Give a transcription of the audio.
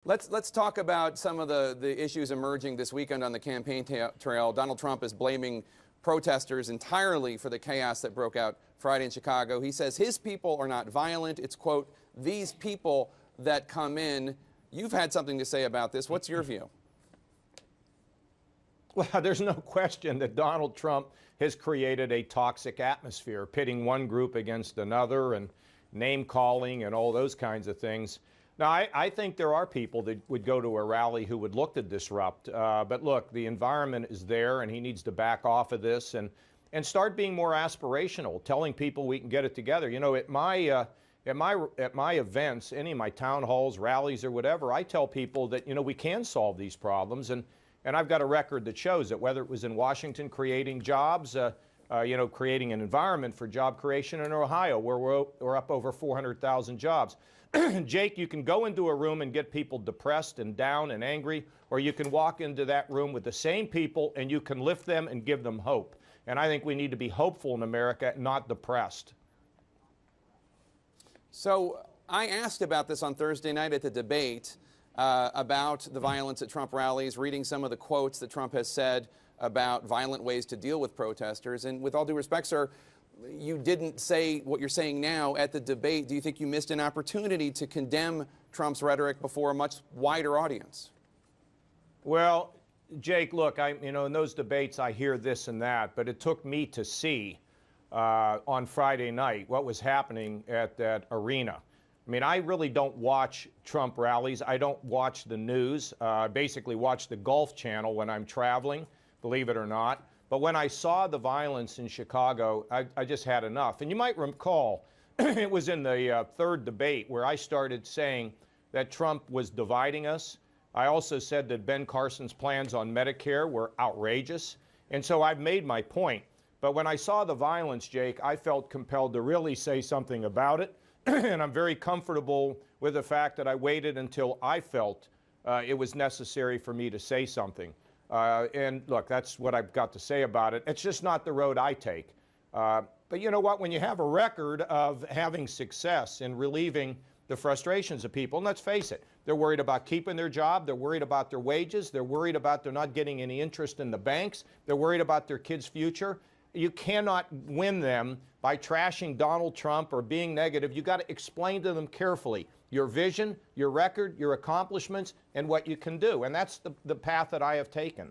Let's talk about some of the issues emerging this weekend on the campaign trail. Donald Trump is blaming protesters entirely for the chaos that broke out Friday in Chicago. He says his people are not violent. It's, quote, these people that come in. You've had something to say about this. What's your view? Well, there's no question that Donald Trump has created a toxic atmosphere, pitting one group against another and name-calling and all those kinds of things. Now, I think there are people that would go to a rally who would look to disrupt. But look, the environment is there, and he needs to back off of this and start being more aspirational, telling people we can get it together. You know, at my events, any of my town halls, rallies, or whatever, I tell people that, you know, we can solve these problems. And I've got a record that shows that, whether it was in Washington creating jobs, creating an environment for job creation in Ohio, where we're up over 400,000 jobs. Jake, you can go into a room and get people depressed and down and angry, or you can walk into that room with the same people and you can lift them and give them hope. And I think we need to be hopeful in America, not depressed. So I asked about this on Thursday night at the debate, about the violence at Trump rallies, reading some of the quotes that Trump has said about violent ways to deal with protesters. And with all due respect, sir, you didn't say what you're saying now at the debate. Do you think you missed an opportunity to condemn Trump's rhetoric before a much wider audience? Well, Jake, look, in those debates I hear this and that, but it took me to see on Friday night what was happening at that arena. I mean, I really don't watch Trump rallies. I don't watch the news. I basically watch the Golf Channel when I'm traveling, believe it or not. But when I saw the violence in Chicago, I just had enough. And you might recall, it was in the third debate where I started saying that Trump was dividing us. I also said that Ben Carson's plans on Medicare were outrageous. And so I've made my point. But when I saw the violence, Jake, I felt compelled to really say something about it. And I'm very comfortable with the fact that I waited until I felt it was necessary for me to say something. And look, that's what I've got to say about it. It's just not the road I take. But you know what? When you have a record of having success in relieving the frustrations of people, and let's face it, they're worried about keeping their job. They're worried about their wages. They're worried about they're not getting any interest in the banks. They're worried about their kids' future. You cannot win them by trashing Donald Trump or being negative. You got to explain to them carefully your vision, your record, your accomplishments, and what you can do. And that's the path that I have taken.